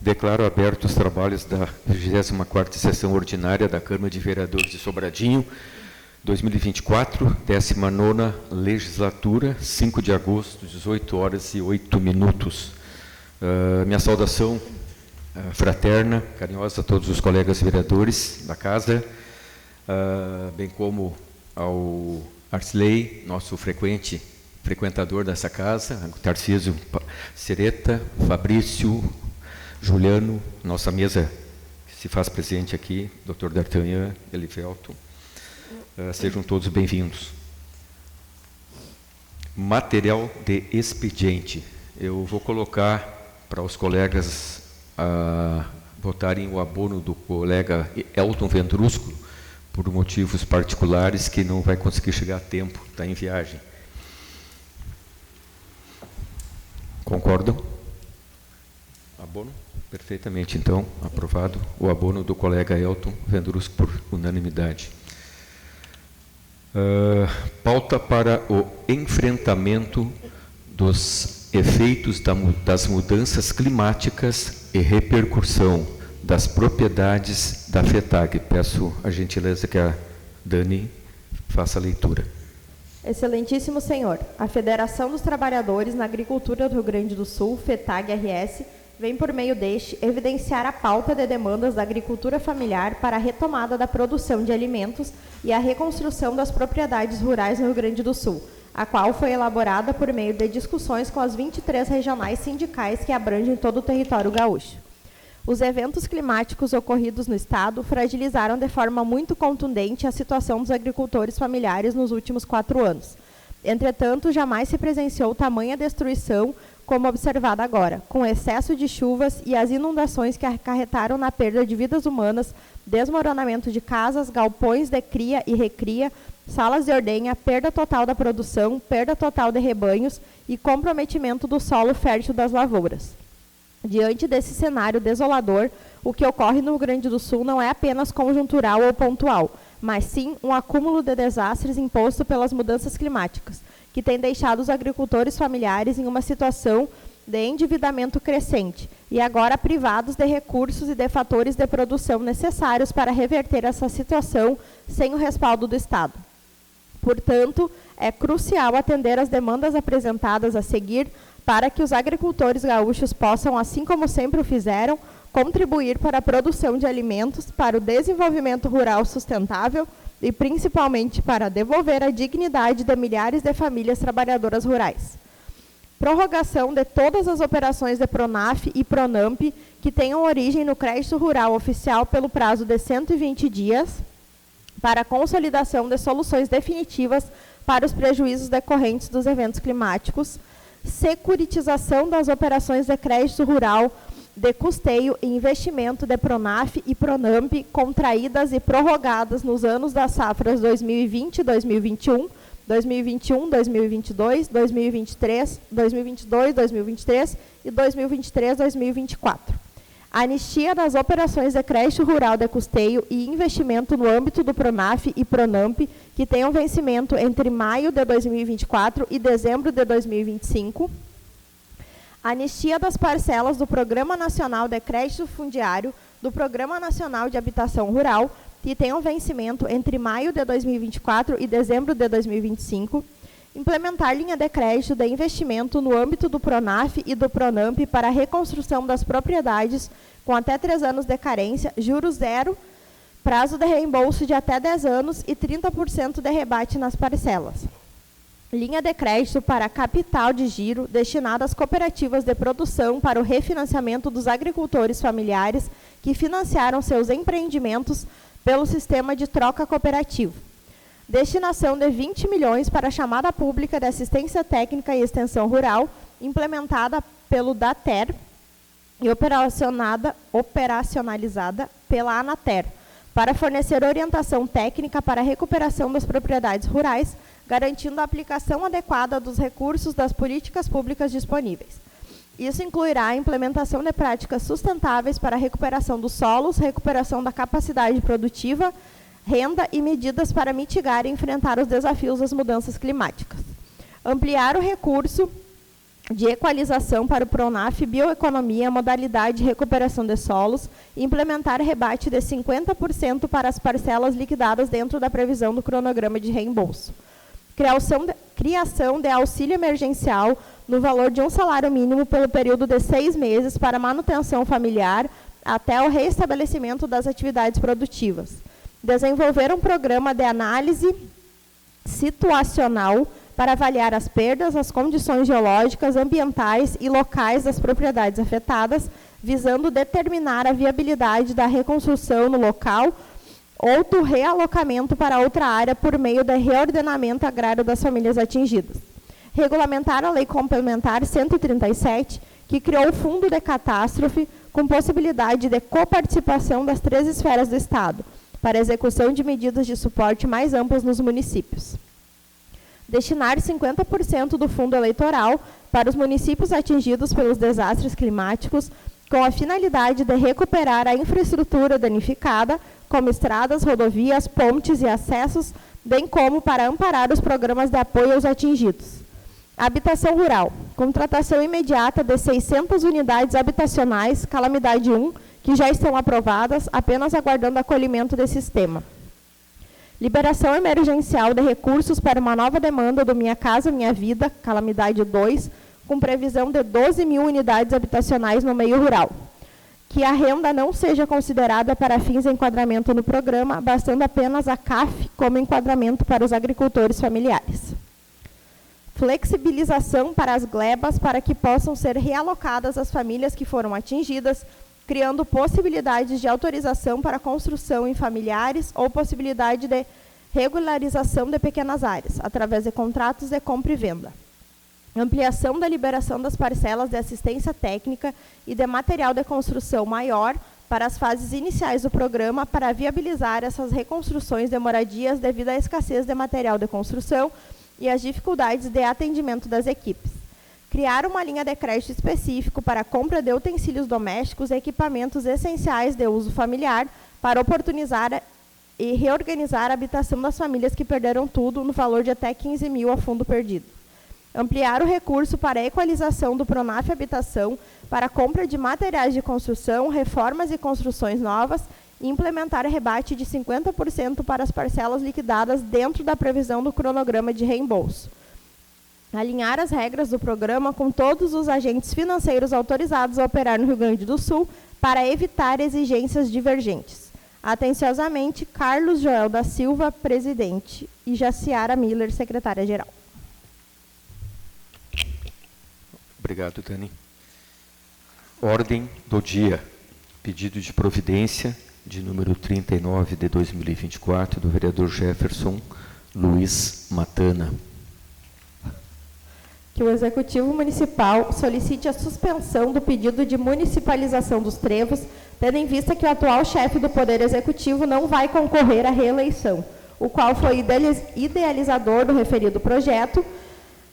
Declaro abertos os trabalhos da 24ª Sessão Ordinária da Câmara de Vereadores de Sobradinho, 2024, 19ª Legislatura, 5 de agosto, 18 horas e 8 minutos. Minha saudação fraterna, carinhosa a todos os colegas vereadores da Casa, bem como ao Arcilei, nosso frequentador dessa casa, Tarcísio Sereta, Fabrício, Juliano, nossa mesa que se faz presente aqui, Dr. D'Artagnan, Elivelton, sejam todos bem-vindos. Material de expediente. Eu vou colocar para os colegas votarem o abono do colega Elton Vendrusco, por motivos particulares, que não vai conseguir chegar a tempo, está em viagem. Concordam? Abono? Perfeitamente, então, aprovado o abono do colega Elton Vendrusco por unanimidade. Pauta para o enfrentamento dos efeitos das mudanças climáticas e repercussão das propriedades da FETAG. Peço a gentileza que a Dani faça a leitura. Excelentíssimo senhor, a Federação dos Trabalhadores na Agricultura do Rio Grande do Sul, FETAG-RS, vem por meio deste evidenciar a pauta de demandas da agricultura familiar para a retomada da produção de alimentos e a reconstrução das propriedades rurais no Rio Grande do Sul, a qual foi elaborada por meio de discussões com as 23 regionais sindicais que abrangem todo o território gaúcho. Os eventos climáticos ocorridos no estado fragilizaram de forma muito contundente a situação dos agricultores familiares nos últimos 4 anos. Entretanto, jamais se presenciou tamanha destruição como observada agora, com excesso de chuvas e as inundações que acarretaram na perda de vidas humanas, desmoronamento de casas, galpões de cria e recria, salas de ordenha, perda total da produção, perda total de rebanhos e comprometimento do solo fértil das lavouras. Diante desse cenário desolador, o que ocorre no Rio Grande do Sul não é apenas conjuntural ou pontual, mas sim um acúmulo de desastres imposto pelas mudanças climáticas, que tem deixado os agricultores familiares em uma situação de endividamento crescente e agora privados de recursos e de fatores de produção necessários para reverter essa situação sem o respaldo do Estado. Portanto, é crucial atender às demandas apresentadas a seguir para que os agricultores gaúchos possam, assim como sempre o fizeram, contribuir para a produção de alimentos, para o desenvolvimento rural sustentável e, principalmente, para devolver a dignidade de milhares de famílias trabalhadoras rurais. Prorrogação de todas as operações de PRONAF e PRONAMP que tenham origem no crédito rural oficial pelo prazo de 120 dias, para a consolidação de soluções definitivas para os prejuízos decorrentes dos eventos climáticos, securitização das operações de crédito rural de custeio e investimento de PRONAF e PRONAMP contraídas e prorrogadas nos anos das safras 2020 e 2021, 2021, 2022, 2023, 2022, 2023 e 2023, 2024. Anistia das operações de crédito rural de custeio e investimento no âmbito do PRONAF e PRONAMP que tenham vencimento entre maio de 2024 e dezembro de 2025. Anistia das parcelas do Programa Nacional de Crédito Fundiário, do Programa Nacional de Habitação Rural, que tenham vencimento entre maio de 2024 e dezembro de 2025. Implementar linha de crédito de investimento no âmbito do PRONAF e do PRONAMP para a reconstrução das propriedades com até 3 anos de carência, juros zero, prazo de reembolso de até 10 anos e 30% de rebate nas parcelas. Linha de crédito para capital de giro destinada às cooperativas de produção para o refinanciamento dos agricultores familiares que financiaram seus empreendimentos pelo sistema de troca cooperativo. Destinação de 20 milhões para a chamada pública de assistência técnica e extensão rural, implementada pelo DATER e operacionalizada pela ANATER, para fornecer orientação técnica para a recuperação das propriedades rurais, garantindo a aplicação adequada dos recursos das políticas públicas disponíveis. Isso incluirá a implementação de práticas sustentáveis para a recuperação dos solos, recuperação da capacidade produtiva, renda e medidas para mitigar e enfrentar os desafios das mudanças climáticas. Ampliar o recurso de equalização para o PRONAF Bioeconomia, modalidade de recuperação de solos, e implementar rebate de 50% para as parcelas liquidadas dentro da previsão do cronograma de reembolso. Criação de auxílio emergencial no valor de um salário mínimo pelo período de 6 meses para manutenção familiar até o reestabelecimento das atividades produtivas. Desenvolver um programa de análise situacional para avaliar as perdas, as condições geológicas, ambientais e locais das propriedades afetadas, visando determinar a viabilidade da reconstrução no local ou do realocamento para outra área por meio de reordenamento agrário das famílias atingidas. Regulamentar a Lei Complementar 137, que criou o Fundo de Catástrofe, com possibilidade de coparticipação das 3 esferas do Estado, para execução de medidas de suporte mais amplas nos municípios. Destinar 50% do fundo eleitoral para os municípios atingidos pelos desastres climáticos, com a finalidade de recuperar a infraestrutura danificada, como estradas, rodovias, pontes e acessos, bem como para amparar os programas de apoio aos atingidos. Habitação rural. Contratação imediata de 600 unidades habitacionais, calamidade 1, que já estão aprovadas, apenas aguardando acolhimento desse sistema. Liberação emergencial de recursos para uma nova demanda do Minha Casa Minha Vida, calamidade 2, com previsão de 12 mil unidades habitacionais no meio rural. Que a renda não seja considerada para fins de enquadramento no programa, bastando apenas a CAF como enquadramento para os agricultores familiares. Flexibilização para as glebas para que possam ser realocadas as famílias que foram atingidas, criando possibilidades de autorização para construção em familiares ou possibilidade de regularização de pequenas áreas, através de contratos de compra e venda. Ampliação da liberação das parcelas de assistência técnica e de material de construção maior para as fases iniciais do programa para viabilizar essas reconstruções de moradias devido à escassez de material de construção e às dificuldades de atendimento das equipes. Criar uma linha de crédito específico para a compra de utensílios domésticos e equipamentos essenciais de uso familiar para oportunizar e reorganizar a habitação das famílias que perderam tudo no valor de até 15 mil a fundo perdido. Ampliar o recurso para a equalização do PRONAF Habitação para a compra de materiais de construção, reformas e construções novas e implementar rebate de 50% para as parcelas liquidadas dentro da previsão do cronograma de reembolso. Alinhar as regras do programa com todos os agentes financeiros autorizados a operar no Rio Grande do Sul para evitar exigências divergentes. Atenciosamente, Carlos Joel da Silva, presidente, e Jaciara Miller, secretária-geral. Obrigado, Dani. Ordem do dia. Pedido de providência de número 39 de 2024, do vereador Jefferson Luiz Matana. Que o Executivo Municipal solicite a suspensão do pedido de municipalização dos trevos, tendo em vista que o atual chefe do Poder Executivo não vai concorrer à reeleição, o qual foi idealizador do referido projeto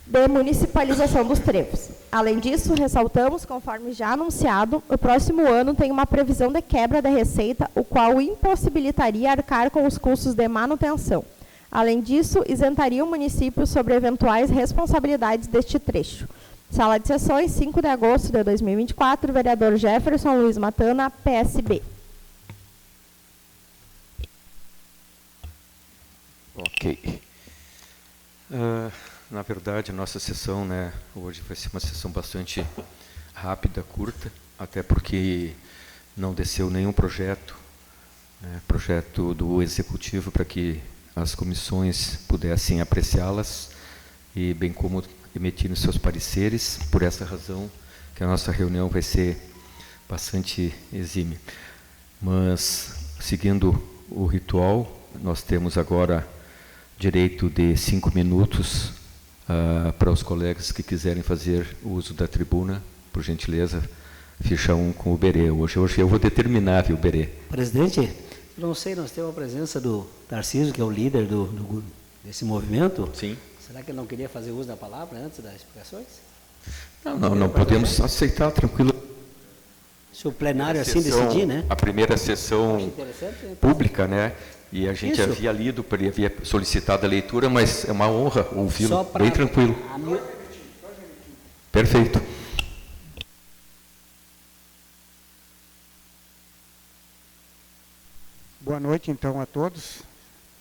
de municipalização dos trevos. Além disso, ressaltamos, conforme já anunciado, o próximo ano tem uma previsão de quebra da receita, o qual impossibilitaria arcar com os custos de manutenção. Além disso, isentaria o município sobre eventuais responsabilidades deste trecho. Sala de sessões, 5 de agosto de 2024, vereador Jefferson Luiz Matana, PSB. Ok. Na verdade, a nossa sessão, né, hoje vai ser uma sessão bastante rápida, curta, até porque não desceu nenhum projeto, né, projeto do Executivo para que as comissões pudessem apreciá-las e bem como emitirem seus pareceres. Por essa razão que a nossa reunião vai ser bastante exímia. Mas, seguindo o ritual, nós temos agora direito de 5 minutos para os colegas que quiserem fazer uso da tribuna. Por gentileza, ficha 1 com o Berê. Hoje eu vou determinar, viu, Berê? Presidente, não sei, nós temos a presença do Tarcísio, que é o líder desse movimento. Sim. Será que ele não queria fazer uso da palavra antes das explicações? Não podemos aceitar, tranquilo. Se o plenário assim decidir, né? A primeira sessão pública, né? E a gente havia lido, havia solicitado a leitura, mas é uma honra ouvi-lo, bem tranquilo. Perfeito. Boa noite, então, a todos.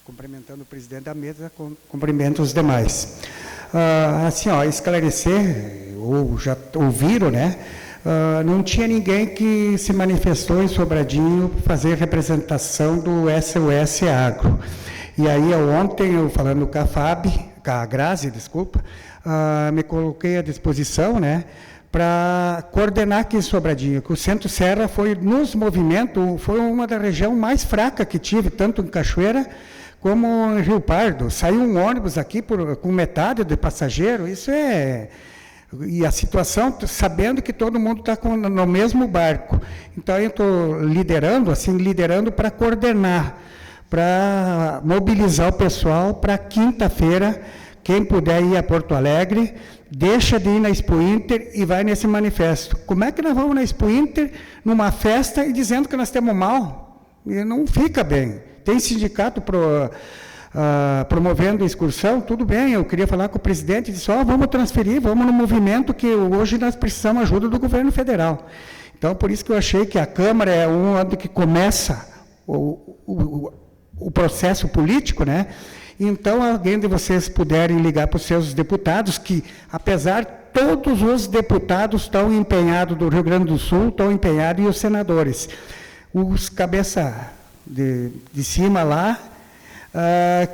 Cumprimentando o presidente da mesa, cumprimento os demais. Assim, esclarecer, ou já ouviram, né? Não tinha ninguém que se manifestou em Sobradinho para fazer representação do SOS Agro. E aí, ontem, eu falando com a com a Grazi, desculpa, me coloquei à disposição, né? Para coordenar aqui em Sobradinho, que o Centro-Serra foi, nos movimentos, foi uma da região mais fraca que tive, tanto em Cachoeira como em Rio Pardo. Saiu um ônibus aqui com metade de passageiro, isso é... E a situação, sabendo que todo mundo está no mesmo barco. Então, eu estou liderando para coordenar, para mobilizar o pessoal para quinta-feira, quem puder ir a Porto Alegre, deixa de ir na Expo Inter e vai nesse manifesto. Como é que nós vamos na Expo Inter, numa festa, e dizendo que nós temos mal? E não fica bem. Tem sindicato promovendo a excursão, tudo bem, eu queria falar com o presidente, disse, vamos transferir, vamos no movimento, que hoje nós precisamos de ajuda do governo federal. Então, por isso que eu achei que a Câmara é onde que começa o processo político, né? Então, alguém de vocês puderem ligar para os seus deputados, que, apesar, todos os deputados estão empenhados do Rio Grande do Sul, estão empenhados, e os senadores. Os cabeça de cima lá,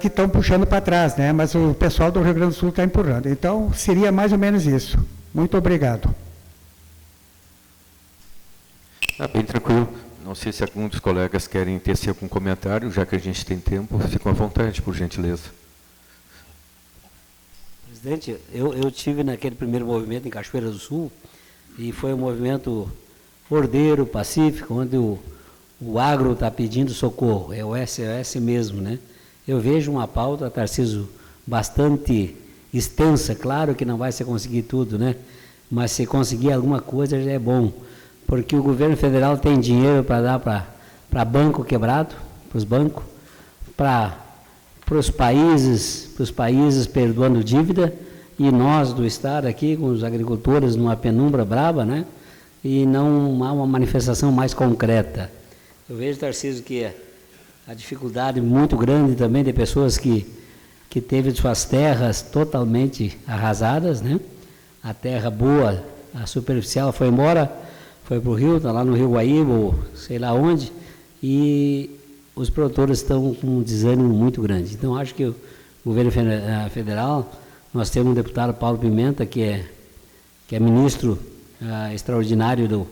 que estão puxando para trás, né? Mas o pessoal do Rio Grande do Sul está empurrando. Então, seria mais ou menos isso. Muito obrigado. Bem tranquilo. Não sei se algum dos colegas querem tecer algum comentário, já que a gente tem tempo, fiquem à vontade, por gentileza. Presidente, eu tive naquele primeiro movimento em Cachoeira do Sul, e foi um movimento ordeiro, pacífico, onde o agro está pedindo socorro, é o SOS mesmo, né? Eu vejo uma pauta, Tarcísio, bastante extensa, claro que não vai se conseguir tudo, né? Mas se conseguir alguma coisa já é bom, porque o governo federal tem dinheiro para dar para banco quebrado, para os bancos, para os países perdoando dívida, e nós do Estado aqui, com os agricultores, numa penumbra braba, né? E não há uma manifestação mais concreta. Eu vejo, Tarcísio, que a dificuldade muito grande também de pessoas que teve suas terras totalmente arrasadas, né? A terra boa, a superficial foi embora, foi para o rio, está lá no Rio Guaíba, ou sei lá onde, e os produtores estão com um desânimo muito grande. Então, acho que o governo federal, nós temos um deputado, Paulo Pimenta, que é ministro extraordinário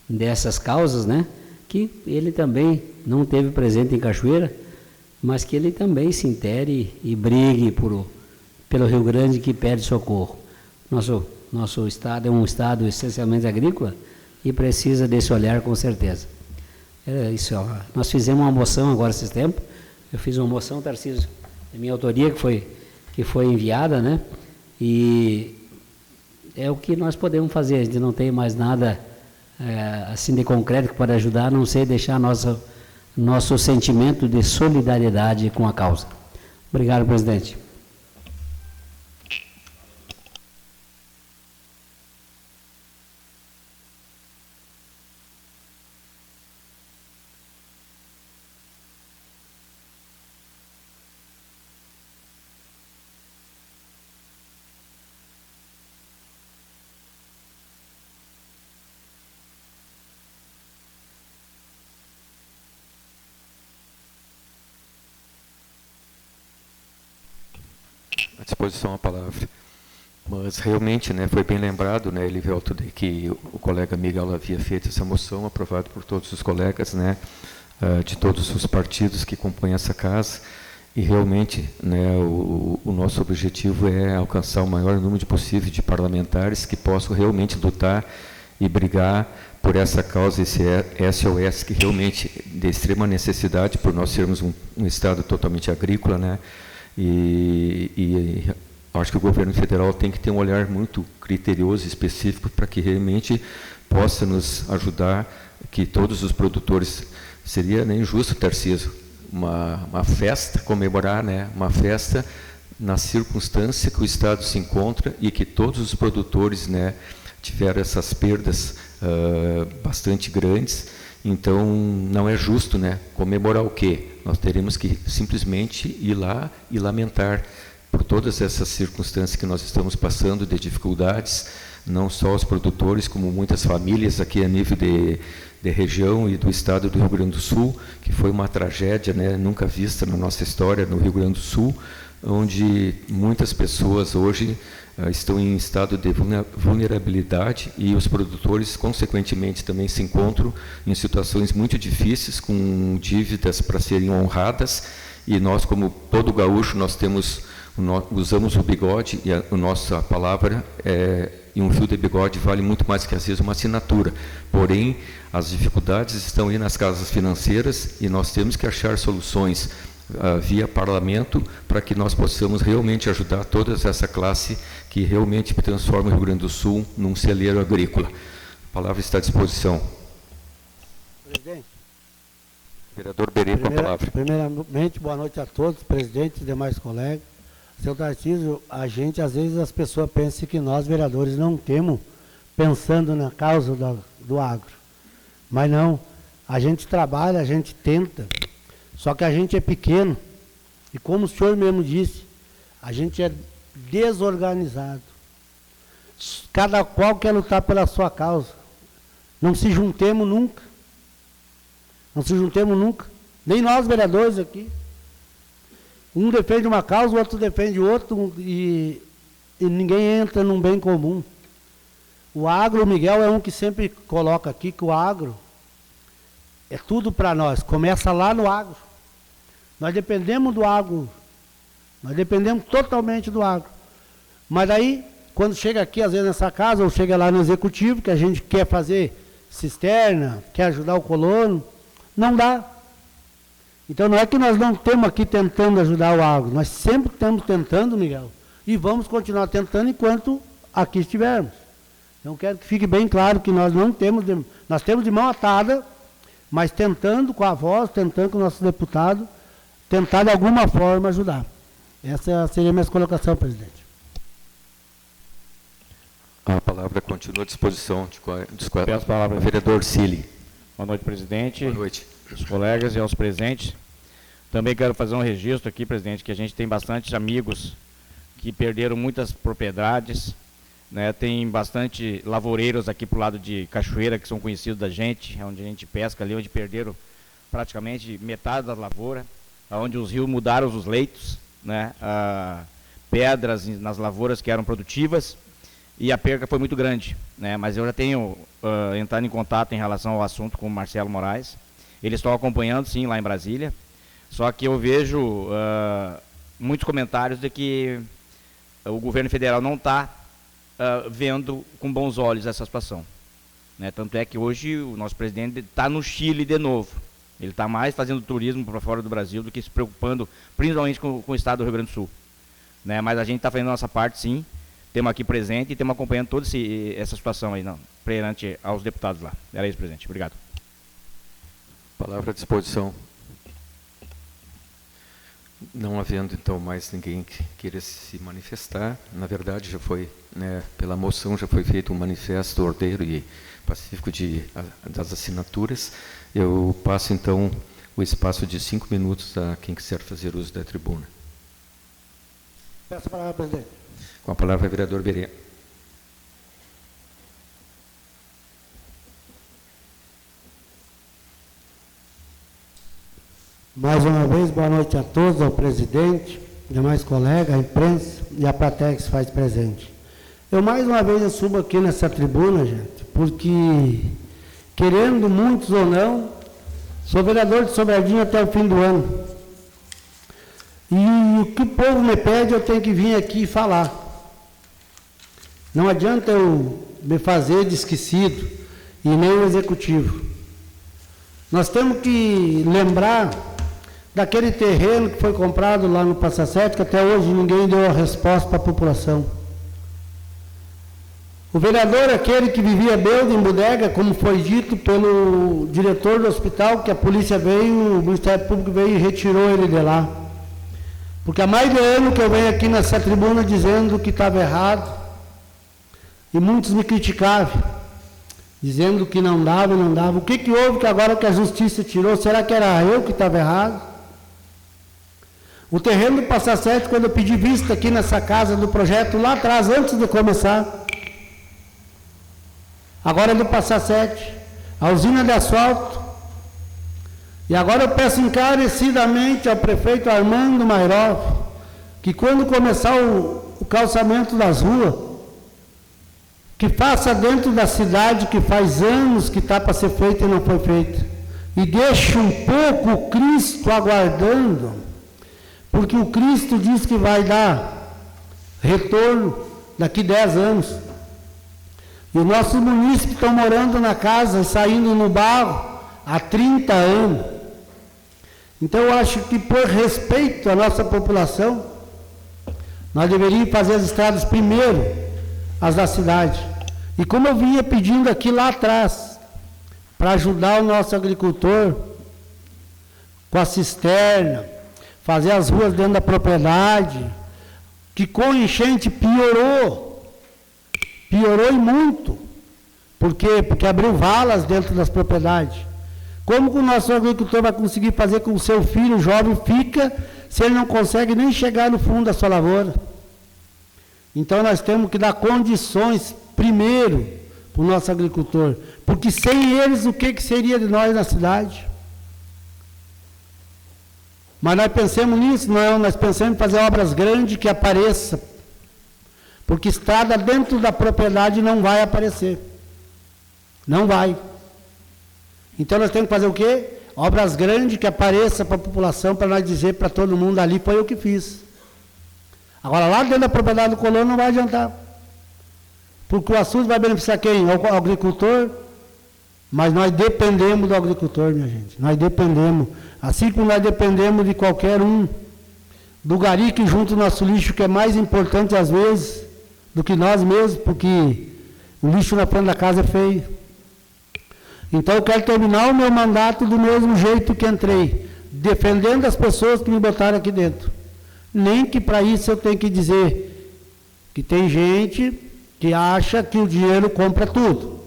dessas causas, né? Que ele também não teve presente em Cachoeira, mas que ele também se intere e brigue pelo Rio Grande, que pede socorro. Nosso estado é um estado essencialmente agrícola e precisa desse olhar, com certeza. É isso, nós fizemos uma moção agora esses tempos, eu fiz uma moção, Tarcísio, de minha autoria, que foi enviada, né? E é o que nós podemos fazer, a gente não tem mais nada assim de concreto que pode ajudar, a não ser deixar nosso sentimento de solidariedade com a causa. Obrigado, presidente. À disposição a palavra. Mas realmente, né, foi bem lembrado, né, Elivelto, de que o colega Miguel havia feito essa moção, aprovada por todos os colegas, né, de todos os partidos que compõem essa casa, e realmente, né, o nosso objetivo é alcançar o maior número possível de parlamentares que possam realmente lutar e brigar por essa causa, esse SOS, que realmente é de extrema necessidade, por nós sermos um estado totalmente agrícola, né, e acho que o governo federal tem que ter um olhar muito criterioso e específico para que realmente possa nos ajudar, que todos os produtores, seria, né, injusto, Tarcísio, uma festa, comemorar, né, uma festa na circunstância que o Estado se encontra e que todos os produtores, né, tiveram essas perdas bastante grandes. Então, não é justo, né, comemorar o quê? Nós teremos que simplesmente ir lá e lamentar por todas essas circunstâncias que nós estamos passando de dificuldades, não só os produtores, como muitas famílias aqui a nível de região e do estado do Rio Grande do Sul, que foi uma tragédia, né, nunca vista na nossa história no Rio Grande do Sul, onde muitas pessoas hoje estão em estado de vulnerabilidade e os produtores, consequentemente, também se encontram em situações muito difíceis, com dívidas para serem honradas, e nós, como todo gaúcho, nós usamos o bigode, e a nossa palavra e um fio de bigode vale muito mais que, às vezes, uma assinatura. Porém, as dificuldades estão aí nas casas financeiras e nós temos que achar soluções via parlamento para que nós possamos realmente ajudar toda essa classe que realmente transforma o Rio Grande do Sul num celeiro agrícola. A palavra está à disposição. Presidente. Vereador Berê, com a palavra. Primeiramente, boa noite a todos, presidente e demais colegas. Seu Tarcísio, às vezes as pessoas pensam que nós, vereadores, não temos pensando na causa do agro. Mas não, a gente trabalha, a gente tenta, só que a gente é pequeno. E como o senhor mesmo disse, a gente é desorganizado. Cada qual quer lutar pela sua causa. Não se juntemos nunca. Não se juntemos nunca. Nem nós, vereadores aqui. Um defende uma causa, o outro defende outro, e ninguém entra num bem comum. O agro, o Miguel é um que sempre coloca aqui que o agro é tudo para nós. Começa lá no agro. Nós dependemos do agro. Nós dependemos totalmente do agro. Mas aí, quando chega aqui, às vezes nessa casa, ou chega lá no executivo, que a gente quer fazer cisterna, quer ajudar o colono, não dá. Então não é que nós não estamos aqui tentando ajudar o agro, nós sempre estamos tentando, Miguel, e vamos continuar tentando enquanto aqui estivermos. Então quero que fique bem claro que nós não temos, nós temos de mão atada, mas tentando com a voz, tentando com o nosso deputado, tentar de alguma forma ajudar. Essa seria a minha colocação, presidente. A palavra continua à disposição Peço a palavra, vereador Cili. Boa noite, presidente. Boa noite. Os colegas e aos presentes. Também quero fazer um registro aqui, presidente, que a gente tem bastante amigos que perderam muitas propriedades, né? Tem bastante lavoureiros aqui para o lado de Cachoeira, que são conhecidos da gente, onde a gente pesca ali, onde perderam praticamente metade da lavoura, onde os rios mudaram os leitos, né? Pedras nas lavouras que eram produtivas, e a perca foi muito grande, né? Mas eu já tenho entrado em contato em relação ao assunto com o Marcelo Moraes. Eles estão acompanhando, sim, lá em Brasília. Só que eu vejo muitos comentários de que o governo federal não está vendo com bons olhos essa situação, né? Tanto é que hoje o nosso presidente está no Chile de novo. Ele está mais fazendo turismo para fora do Brasil do que se preocupando, principalmente com o estado do Rio Grande do Sul, né? Mas a gente está fazendo a nossa parte, sim. Temos aqui presente e estamos acompanhando toda essa situação aí, perante aos deputados lá. Era isso, presidente. Obrigado. Palavra à disposição. Não havendo, então, mais ninguém que queira se manifestar, na verdade, já foi, né, pela moção, já foi feito um manifesto ordeiro e pacífico das assinaturas. Eu passo, então, o espaço de 5 minutos a quem quiser fazer uso da tribuna. Peço a palavra, presidente. Com a palavra, vereador Berê. Mais uma vez, boa noite a todos, ao presidente, demais colegas, a imprensa e a plateia que se faz presente. Eu mais uma vez assumo aqui nessa tribuna, gente, porque, querendo muitos ou não, sou vereador de Sobradinho até o fim do ano. E o que o povo me pede, eu tenho que vir aqui e falar. Não adianta eu me fazer de esquecido, e nem o executivo. Nós temos que lembrar daquele terreno que foi comprado lá no Passa Sete, que até hoje ninguém deu a resposta para a população. O vereador, aquele que vivia bêbado em bodega, como foi dito pelo diretor do hospital, que a polícia veio, o Ministério Público veio e retirou ele de lá. Porque há mais de ano que eu venho aqui nessa tribuna dizendo que estava errado, e muitos me criticavam, dizendo que não dava, não dava. O que houve que agora que a justiça tirou? Será que era eu que estava errado? O terreno do Passa Sete, quando eu pedi vista aqui nessa casa do projeto, lá atrás, antes de começar, agora é do Passa Sete, a usina de asfalto. E agora eu peço encarecidamente ao prefeito Armando Mairov, que quando começar o calçamento das ruas, que faça dentro da cidade, que faz anos que está para ser feito e não foi feito. E deixe um pouco o Cristo aguardando, porque o Cristo diz que vai dar retorno daqui 10 anos. E os nossos munícipes estão morando na casa, saindo no barro, há 30 anos. Então eu acho que por respeito à nossa população, nós deveríamos fazer as estradas primeiro, as da cidade. E como eu vinha pedindo aqui lá atrás, para ajudar o nosso agricultor, com a cisterna, fazer as ruas dentro da propriedade, que com enchente piorou e muito. Por quê? Porque abriu valas dentro das propriedades. Como que o nosso agricultor vai conseguir fazer com que o seu filho jovem fica, se ele não consegue nem chegar no fundo da sua lavoura? Então nós temos que dar condições primeiro para o nosso agricultor, porque sem eles o que seria de nós na cidade? Mas nós pensamos nisso? Não, nós pensamos em fazer obras grandes que apareçam, porque estrada dentro da propriedade não vai aparecer, não vai. Então nós temos que fazer o quê? Obras grandes que apareçam para a população, para nós dizer para todo mundo ali, foi eu que fiz. Agora lá dentro da propriedade do colono não vai adiantar. Porque o assunto vai beneficiar quem? O agricultor. Mas nós dependemos do agricultor, minha gente. Nós dependemos. Assim como nós dependemos de qualquer um. Do gari que junta o nosso lixo, que é mais importante às vezes do que nós mesmos, porque o lixo na frente da casa é feio. Então eu quero terminar o meu mandato do mesmo jeito que entrei, defendendo as pessoas que me botaram aqui dentro. Nem que para isso eu tenho que dizer que tem gente que acha que o dinheiro compra tudo.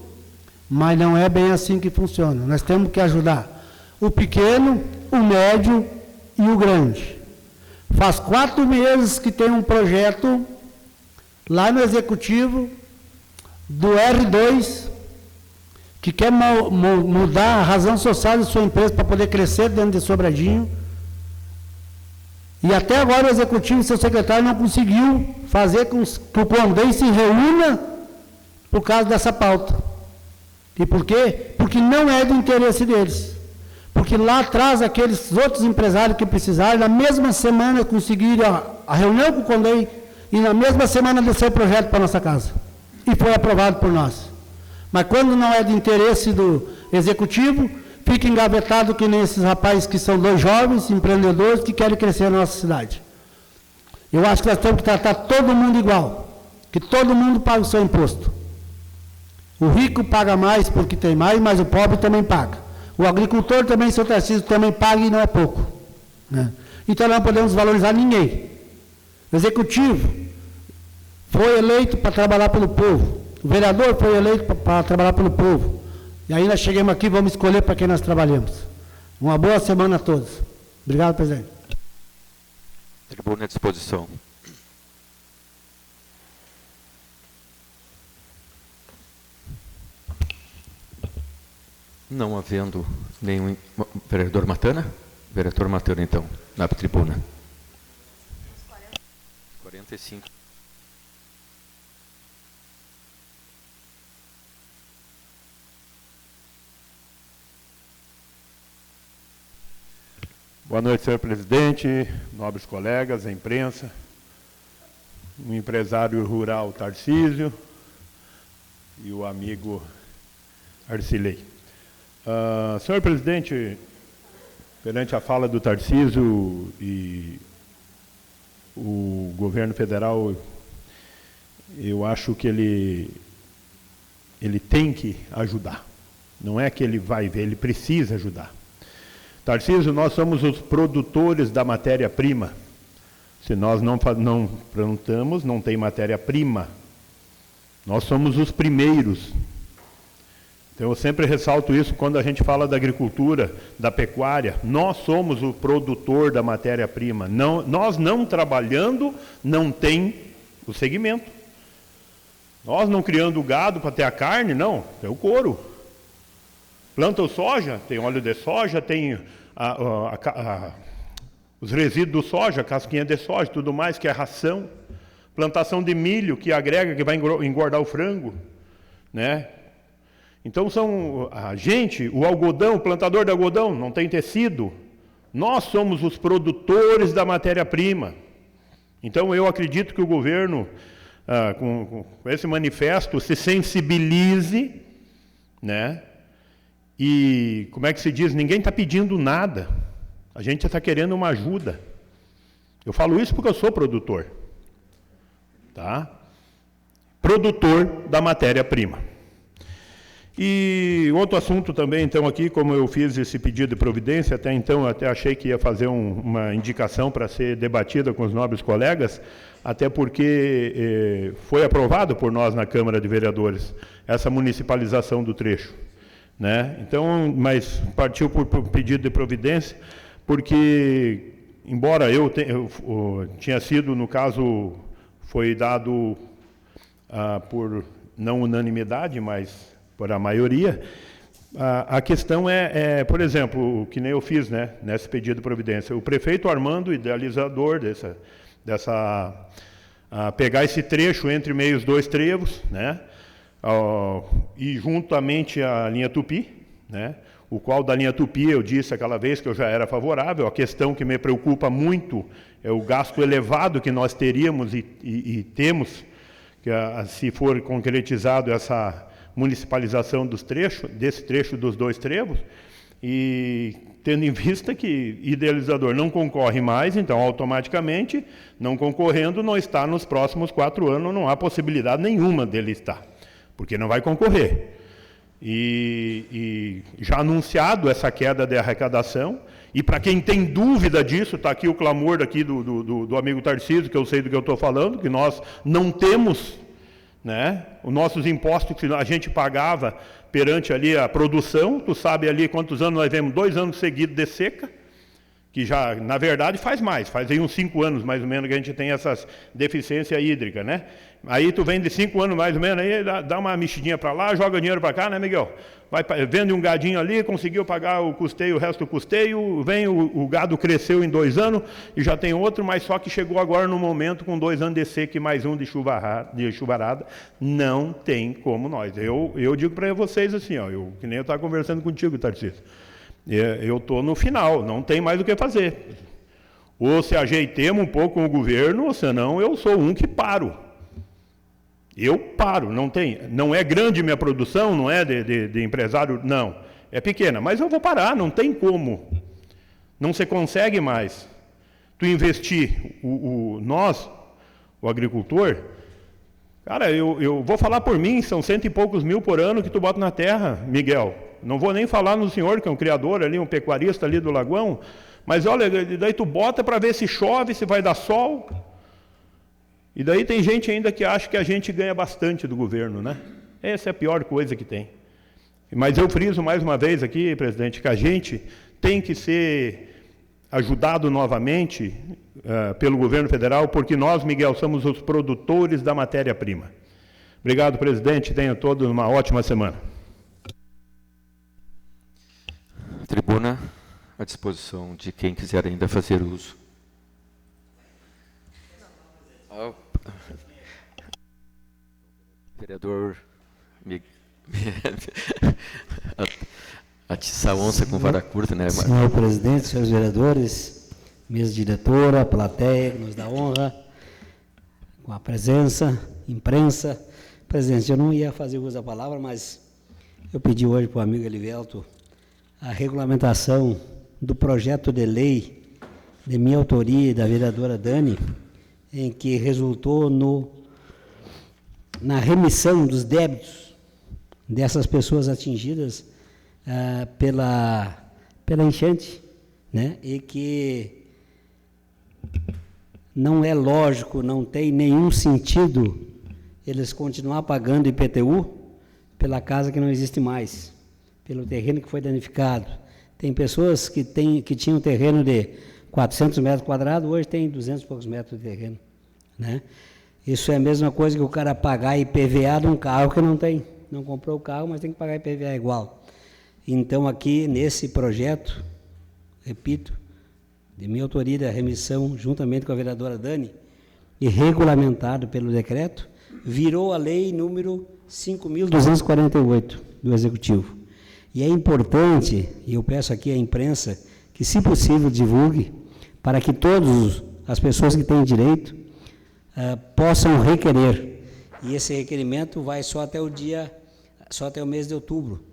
Mas não é bem assim que funciona. Nós temos que ajudar o pequeno, o médio e o grande. Faz 4 meses que tem um projeto lá no Executivo do R2, que quer mudar a razão social de sua empresa para poder crescer dentro de Sobradinho. E até agora o Executivo e seu secretário não conseguiu fazer com que o Condem se reúna por causa dessa pauta. E por quê? Porque não é do interesse deles. Porque lá atrás, aqueles outros empresários que precisaram, na mesma semana conseguiram a reunião com o Condem e na mesma semana descer o projeto para a nossa casa. E foi aprovado por nós. Mas quando não é de interesse do Executivo, fica engavetado que nem esses rapazes que são 2 jovens empreendedores que querem crescer na nossa cidade. Eu acho que nós temos que tratar todo mundo igual, que todo mundo paga o seu imposto. O rico paga mais porque tem mais, mas o pobre também paga. O agricultor também, seu Tarcísio, também paga e não é pouco. Né? Então não podemos valorizar ninguém. O Executivo foi eleito para trabalhar pelo povo. O vereador foi eleito para trabalhar pelo povo. E aí nós chegamos aqui, vamos escolher para quem nós trabalhamos. Uma boa semana a todos. Obrigado, presidente. Tribuna à disposição. Não havendo nenhum... Vereador Matana? Vereador Matana, então, na tribuna. 45. Boa noite, senhor presidente, nobres colegas, a imprensa, o empresário rural Tarcísio e o amigo Arcilei. Senhor presidente, perante a fala do Tarcísio e o governo federal, eu acho que ele tem que ajudar. Não é que ele vai ver, ele precisa ajudar. Tarcísio, nós somos os produtores da matéria-prima Se nós não plantamos, não tem matéria-prima. Nós somos os primeiros. Então, eu sempre ressalto isso quando a gente fala da agricultura, da pecuária. Nós somos o produtor da matéria-prima. Nós não trabalhando, não tem o segmento. Nós não criando gado para ter a carne, não, tem o couro. Planta o soja, tem óleo de soja, tem os resíduos do soja, casquinha de soja, tudo mais, que é ração. Plantação de milho, que agrega, que vai engordar o frango, né? Então, o algodão, o plantador de algodão, não tem tecido. Nós somos os produtores da matéria-prima. Então, eu acredito que o governo, com esse manifesto, se sensibilize, né? E, como é que se diz? Ninguém está pedindo nada. A gente está querendo uma ajuda. Eu falo isso porque eu sou produtor. Tá? Produtor da matéria-prima. E outro assunto também, então, aqui, como eu fiz esse pedido de providência, até então até achei que ia fazer uma indicação para ser debatida com os nobres colegas, até porque foi aprovado por nós na Câmara de Vereadores essa municipalização do trecho, né? Então, mas partiu por pedido de providência, porque, embora eu tinha sido, no caso, foi dado por não unanimidade, mas por a maioria, a questão por exemplo, que nem eu fiz, né, nesse pedido de providência, o prefeito Armando, idealizador pegar esse trecho entre meio os dois trevos, né, e juntamente a linha Tupi, né, o qual da linha Tupi eu disse aquela vez que eu já era favorável. A questão que me preocupa muito é o gasto elevado que nós teríamos e temos, que se for concretizado essa municipalização desse trecho dos dois trevos, e tendo em vista que idealizador não concorre mais, então automaticamente, não concorrendo, não está nos próximos 4 anos, não há possibilidade nenhuma dele estar, porque não vai concorrer. E já anunciado essa queda de arrecadação, e para quem tem dúvida disso, está aqui o clamor daqui do amigo Tarcísio, que eu sei do que eu estou falando, que nós não temos, né, os nossos impostos que a gente pagava perante ali a produção. Tu sabe ali quantos anos nós vemos? 2 anos seguidos de seca, que já, na verdade, faz aí uns 5 anos, mais ou menos, que a gente tem essas deficiência hídrica, né? Aí tu vem de 5 anos, mais ou menos, aí dá uma mexidinha para lá, joga dinheiro para cá, né, Miguel? Vende um gadinho ali, conseguiu pagar o custeio, o resto do custeio, vem o gado cresceu em 2 anos, e já tem outro, mas só que chegou agora no momento, com 2 anos de seca e mais um de chuvarada, não tem como nós. Eu digo para vocês assim, ó, que nem eu estava conversando contigo, Tarcísio, eu estou no final, não tem mais o que fazer. Ou se ajeitemos um pouco com o governo, ou senão eu sou um que paro. Eu paro, não é grande minha produção, não é de empresário, não. É pequena, mas eu vou parar, não tem como. Não se consegue mais. Tu investir, nós, o agricultor, cara, eu vou falar por mim, são 100 e poucos mil por ano que tu bota na terra, Miguel. Não vou nem falar no senhor, que é um criador ali, um pecuarista ali do Lagoão, mas olha, daí tu bota para ver se chove, se vai dar sol. E daí tem gente ainda que acha que a gente ganha bastante do governo, né? Essa é a pior coisa que tem. Mas eu friso mais uma vez aqui, presidente, que a gente tem que ser ajudado novamente pelo governo federal, porque nós, Miguel, somos os produtores da matéria-prima. Obrigado, presidente. Tenham todos uma ótima semana. Tribuna, à disposição de quem quiser ainda fazer uso. Vereador atiçar onça com vara curta, né? Senhor presidente, senhores vereadores, mesa diretora, plateia, que nos dá honra, com a presença, imprensa. Presidente, eu não ia fazer uso da palavra, mas eu pedi hoje para o amigo Elivelto a regulamentação do projeto de lei de minha autoria e da vereadora Dani, em que resultou na remissão dos débitos dessas pessoas atingidas pela enchente, né? E que não é lógico, não tem nenhum sentido eles continuar pagando IPTU pela casa que não existe mais, pelo terreno que foi danificado. Tem pessoas que tinham terreno de 400 metros quadrados, hoje tem 200 e poucos metros de terreno, né? Isso é a mesma coisa que o cara pagar IPVA de um carro que não tem. Não comprou o carro, mas tem que pagar IPVA igual. Então, aqui, nesse projeto, repito, de minha autoria da remissão, juntamente com a vereadora Dani, e regulamentado pelo decreto, virou a lei número 5.248 do Executivo. E é importante, e eu peço aqui à imprensa, que, se possível, divulgue, para que todas as pessoas que têm direito possam requerer. E esse requerimento vai só até o mês de outubro,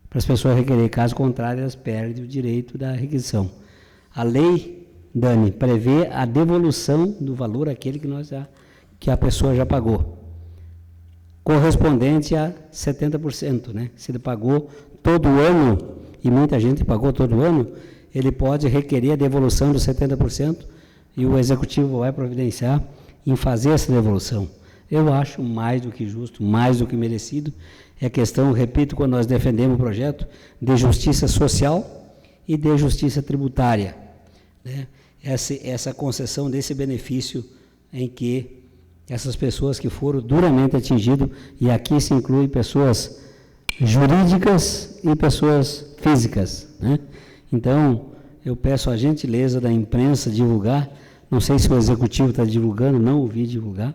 para as pessoas requerer. Caso contrário, elas perdem o direito da requisição. A lei, Dani, prevê a devolução do valor aquele que a pessoa já pagou, correspondente a 70%, né? Se ele pagou todo ano, e muita gente pagou todo ano, ele pode requerer a devolução dos 70%, e o Executivo vai providenciar em fazer essa devolução. Eu acho mais do que justo, mais do que merecido. É questão, repito, quando nós defendemos o projeto, de justiça social e de justiça tributária, né? Essa concessão desse benefício em que essas pessoas que foram duramente atingidas, e aqui se inclui pessoas jurídicas e pessoas físicas, né? Então, eu peço a gentileza da imprensa divulgar. Não sei se o Executivo está divulgando, não ouvi divulgar,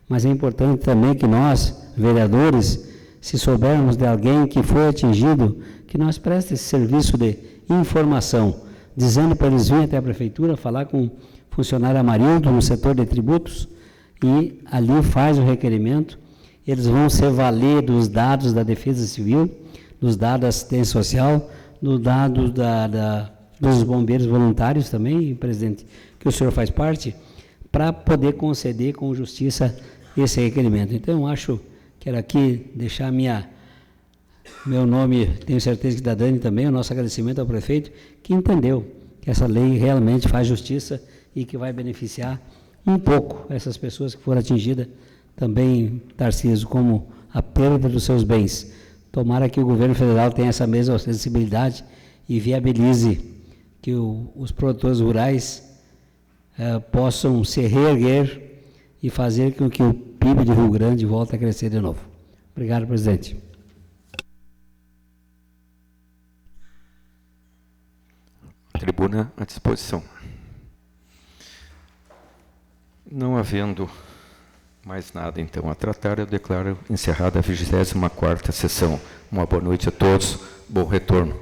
mas é importante também que nós, vereadores, se soubermos de alguém que foi atingido, que nós preste esse serviço de informação, dizendo para eles virem até a Prefeitura, falar com o funcionário Amarildo, no setor de tributos, e ali faz o requerimento. Eles vão se valer dos dados da Defesa Civil, dos dados da assistência social, dos dados dos bombeiros voluntários também, presidente, que o senhor faz parte, para poder conceder com justiça esse requerimento. Então, eu acho, quero aqui deixar meu nome, tenho certeza que da Dani também, o nosso agradecimento ao prefeito, que entendeu que essa lei realmente faz justiça e que vai beneficiar um pouco essas pessoas que foram atingidas, também, Tarcísio, como a perda dos seus bens. Tomara que o governo federal tenha essa mesma sensibilidade e viabilize que os produtores rurais possam se reerguer e fazer com que o PIB de Rio Grande volte a crescer de novo. Obrigado, presidente. Tribuna à disposição. Não havendo mais nada, então, a tratar, eu declaro encerrada a 24ª sessão. Uma boa noite a todos, bom retorno.